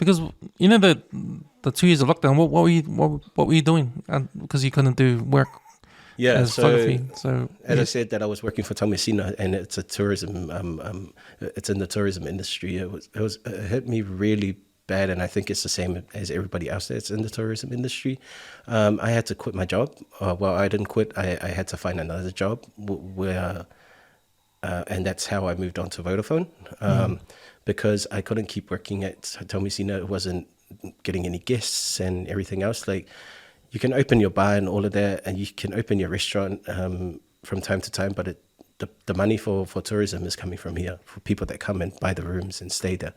Because you know the 2 years of lockdown. What were you doing? Because you couldn't do work Yeah, as photography. So as I said, that I was working for Taumesina, and it's a tourism. It's in the tourism industry. It hit me really bad, and I think it's the same as everybody else that's in the tourism industry. I had to quit my job. Well, I didn't quit. I had to find another job where, and that's how I moved on to Vodafone, because I couldn't keep working at Taumesina. It wasn't getting any guests and everything else. Like, you can open your bar and all of that, and you can open your restaurant from time to time, but the money for tourism is coming from here, for people that come and buy the rooms and stay there.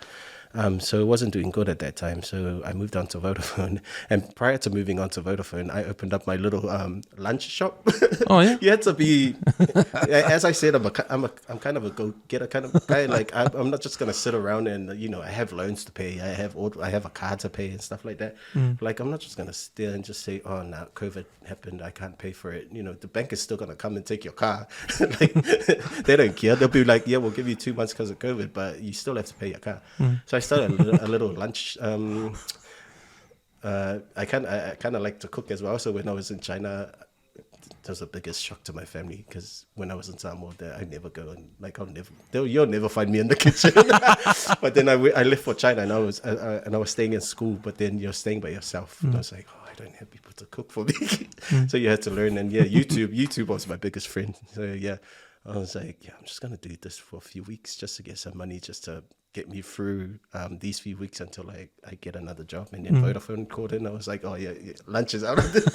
So it wasn't doing good at that time. So I moved on to Vodafone. And prior to moving on to Vodafone, I opened up my little lunch shop. Oh, yeah? You had to be, as I said, I'm kind of a go-getter kind of guy. Like, I'm not just going to sit around and, I have loans to pay. I have a car to pay and stuff like that. Like, I'm not just going to sit there and just say, oh, now COVID happened, I can't pay for it. The bank is still going to come and take your car. Like, they don't care. They'll be like, yeah, we'll give you 2 months because of COVID, but you still have to pay your car. So I started a little lunch. I kind of like to cook as well. So when I was in China, that was the biggest shock to my family, because when I was in Samoa, I never go and you'll never find me in the kitchen. But then I left for China, and I was staying in school. But then you're staying by yourself, and I was like, oh, I don't have people to cook for me. So you had to learn, and YouTube was my biggest friend. So yeah, I was like, yeah, I'm just gonna do this for a few weeks just to get some money, just to get me through these few weeks until I get another job. And then Vodafone called in. I was like, oh yeah, lunch is out of this.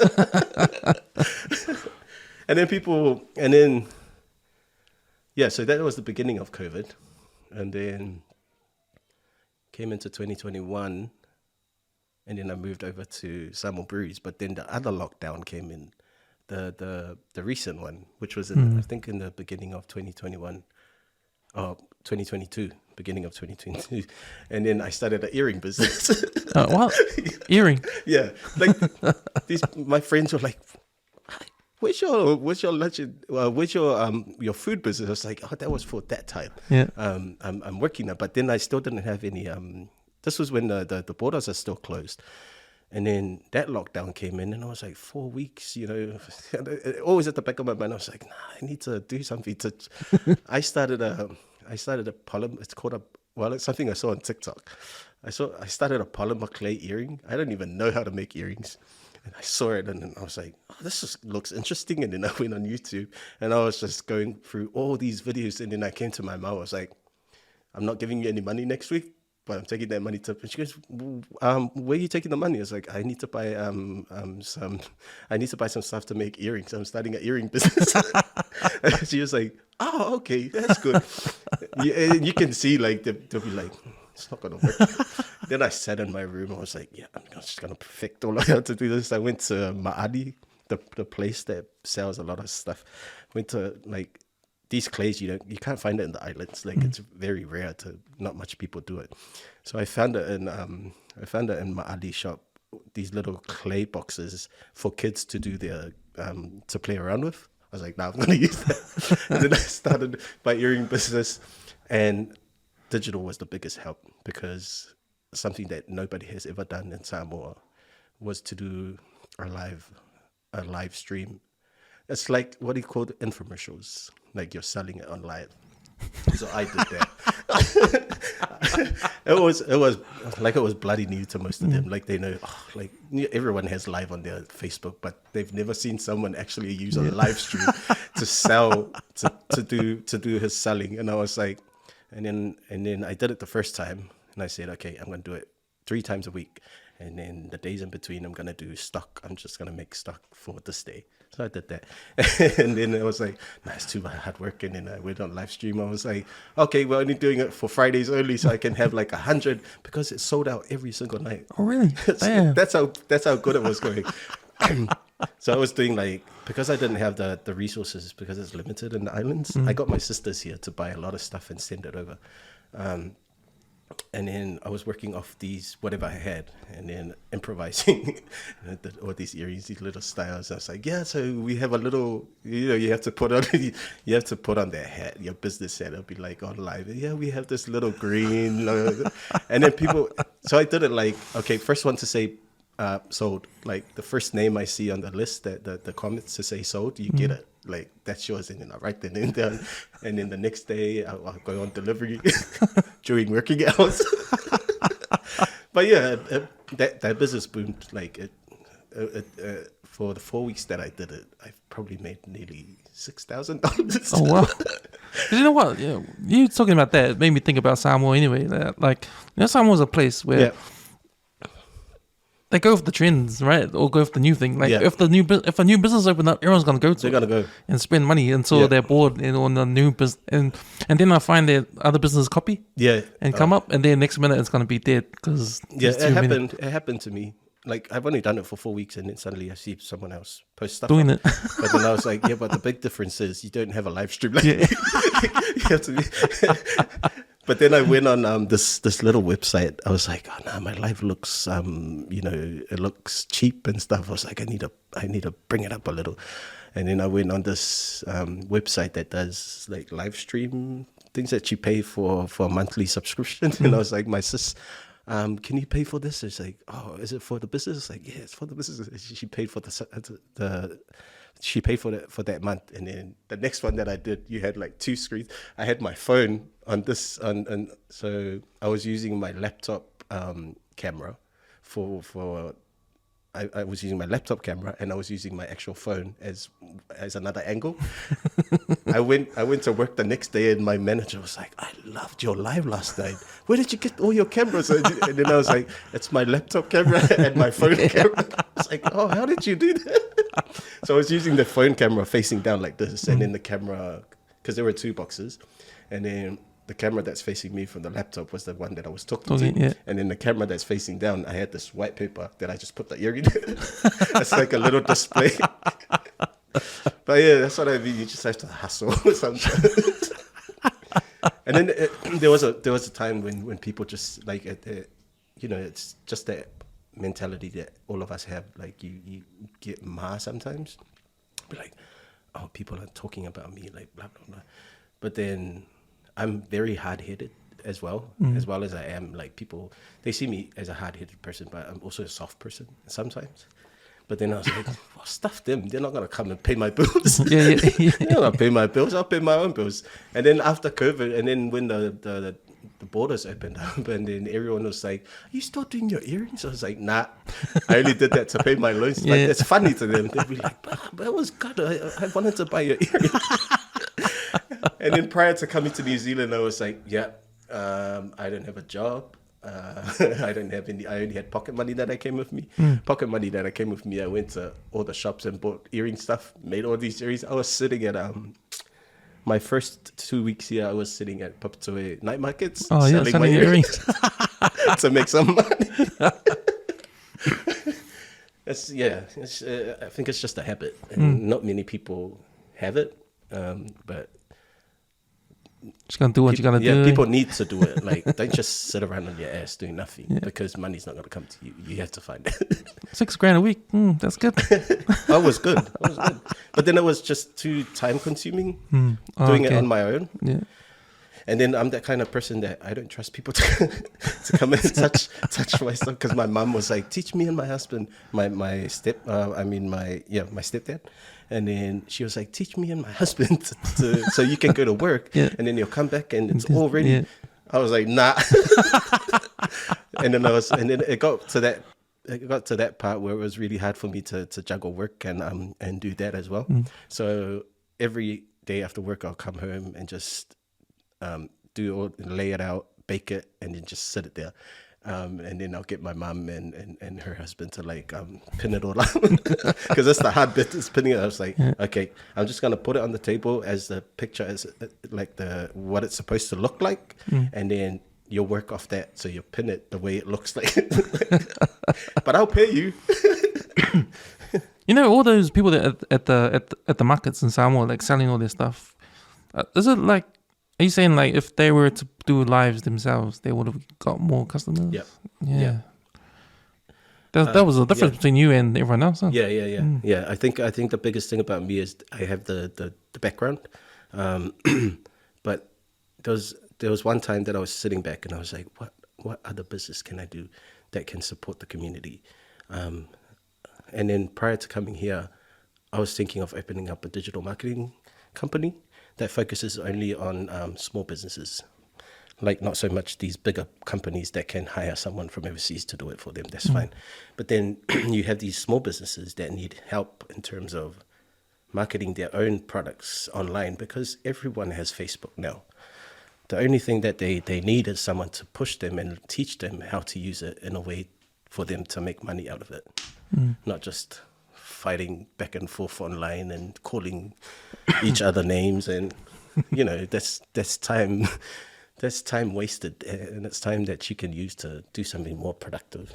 So that was the beginning of COVID. And then came into 2021, and then I moved over to Samoa Breweries. But then the other lockdown came in, the recent one, which was I think in the beginning of 2021. 2022, beginning of 2022, and then I started an earring business. What? Earring? Yeah, like my friends were like, "Where's your lunch? Where's your food business?" I was like, "Oh, that was for that time." Yeah. I'm working now, but then I still didn't have any. This was when the borders are still closed. And then that lockdown came in, and I was like, 4 weeks, always at the back of my mind, I was like, nah, I need to do something I started a polymer, it's something I saw on TikTok. I started a polymer clay earring. I don't even know how to make earrings. And I saw it, and then I was like, oh, this looks interesting. And then I went on YouTube, and I was just going through all these videos, and then I came to my mom. I was like, I'm not giving you any money next week, but I'm taking that money to. And she goes, where are you taking the money? I was like, I need to buy some stuff to make earrings. I'm starting an earring business. And she was like, oh, okay, that's good. You can see, like, they'll be like, it's not gonna work. Then I sat in my room. I was like, yeah, I'm just gonna perfect all I have to do this. I went to Ma'ali, the place that sells a lot of stuff. Went to, like, these clays, you can't find it in the islands. Like, it's very rare. Not much people do it. So I found it in Ma'ali shop. These little clay boxes for kids to do their to play around with. I was like, nah, I'm gonna use that. And then I started my earring business, and digital was the biggest help, because something that nobody has ever done in Samoa was to do a live stream. It's like, what do you call it? Infomercials. Like, you're selling it on live. So I did that. It was bloody new to most of them. Like, they know, like, everyone has live on their Facebook, but they've never seen someone actually use a live stream to sell, to do his selling. And I was like, and then I did it the first time, and I said, okay, I'm going to do it 3 times a week. And then the days in between, I'm going to do stock. I'm just going to make stock for this day. So I did that. And then I was like, nah, it's too hard work. And then I went on live stream. I was like, okay, we're only doing it for Fridays only, so I can have like 100, because it sold out every single night. Oh, really? Damn. That's how good it was going. So I was doing, like, because I didn't have the resources, because it's limited in the islands, I got my sisters here to buy a lot of stuff and send it over. And then I was working off these, whatever I had, and then improvising all these earrings, these little styles. I was like, yeah, so we have a little, you have to put on, that hat, your business hat. It'll be like on live. Yeah, we have this little green, and then people. So I did it like, okay, first one to say sold. Like the first name I see on the list, that the comments to say sold, you get it. Like that's yours, and then I write the name down, and then the next day I'll go on delivery during working hours. But yeah, that business boomed. Like for the 4 weeks that I did it, I probably made nearly $6,000. Oh wow! 'Cause you know what? Yeah, you talking about that made me think about Samoa anyway. Like, Samoa's a place where. Yeah. They go with the trends, right? Or go with the new thing. Like Yeah. if a new business open up, everyone's gonna go to They're it gonna go. and spend money until they're bored on the new business. And then I find that other businesses copy Yeah. and come up, and then next minute it's gonna be dead because It happened. It happened to me. Like I've only done it for 4 weeks, and then suddenly I see someone else post stuff doing up. it. But then I was like, yeah, but the big difference is you don't have a live stream. Like, you have to be. But then I went on this little website. I was like, oh no, my life looks it looks cheap and stuff. I was like, I need to bring it up a little. And then I went on this website that does like live stream things that you pay for a monthly subscription. And I was like, my sis, can you pay for this? It's like, oh, is it for the business? It's like, yeah, it's for the business. She paid for she paid for that month. And then the next one that I did, you had like 2 screens. I had my phone on this, and so I was using my laptop camera I was using my laptop camera, and I was using my actual phone as another angle. I went to work the next day, and my manager was like, I loved your live last night. Where did you get all your cameras? And then I was like, it's my laptop camera and my phone camera. I was like, oh, how did you do that? So I was using the phone camera facing down like this, and then the camera, because there were 2 boxes, and then the camera that's facing me from the laptop was the one that I was talking to. Yeah. And then the camera that's facing down, I had this white paper that I just put the earring in. It's like a little display. But yeah, that's what I mean. You just have to hustle sometimes. And then there was a time when people just like, it's just that mentality that all of us have. Like you get sometimes. Be like, oh, people are talking about me, like blah, blah, blah. But then I'm very hard-headed as well as I am. Like people, they see me as a hard-headed person, but I'm also a soft person sometimes. But then I was like, well, stuff them. They're not going to come and pay my bills. They're not going to pay my bills. I'll pay my own bills. And then after COVID, and then when the borders opened up, and then everyone was like, are you still doing your earrings? I was like, nah. I only did that to pay my loans. Like, it's funny to them. They'll be like, but it was good. I wanted to buy your earrings. And then prior to coming to New Zealand, I was like, I don't have a job. I don't have any. I only had pocket money that I came with me. Pocket money that I came with me. I went to all the shops and bought earring stuff. Made all these earrings. I was sitting at my first 2 weeks here. I was sitting at Papatoe night markets selling my earrings to make some money. I think it's just a habit, and not many people have it. But just gonna do what you gotta do. Yeah, people need to do it. Like, don't just sit around on your ass doing nothing because money's not gonna come to you. You have to find it. $6,000 a week. That's good. That was good. But then it was just too time consuming doing it on my own. Yeah. And then I'm that kind of person that I don't trust people to come and touch my stuff, because my mom was like, teach me and my husband, my stepdad. And then she was like, teach me and my husband so you can go to work. Yeah. And then you'll come back and it's all ready. Yeah. I was like, nah. and then it got to that part where it was really hard for me to juggle work and do that as well. So every day after work, I'll come home and just lay it out, bake it, and then just sit it there. And then I'll get my mum and her husband to like pin it all up, because that's the hard bit, is pinning it. I was like, okay, I'm just gonna put it on the table as the picture, as like what it's supposed to look like, and then you'll work off that, so you pin it the way it looks like. But I'll pay you. You know, all those people that at the markets in Samoa, like selling all their stuff. Is it like? Are you saying like if they were to do lives themselves, they would have got more customers. Yep. Yeah. Yeah. That was the difference between you and everyone else, huh? Yeah. I think the biggest thing about me is I have the background, but there was one time that I was sitting back and I was like, what other business can I do that can support the community? And then prior to coming here, I was thinking of opening up a digital marketing company that focuses only on small businesses. Like not so much these bigger companies that can hire someone from overseas to do it for them. That's fine. But then you have these small businesses that need help in terms of marketing their own products online because everyone has Facebook now. The only thing that they need is someone to push them and teach them how to use it in a way for them to make money out of it. Not just fighting back and forth online and calling each other names and, that's time. That's time wasted, and it's time that you can use to do something more productive.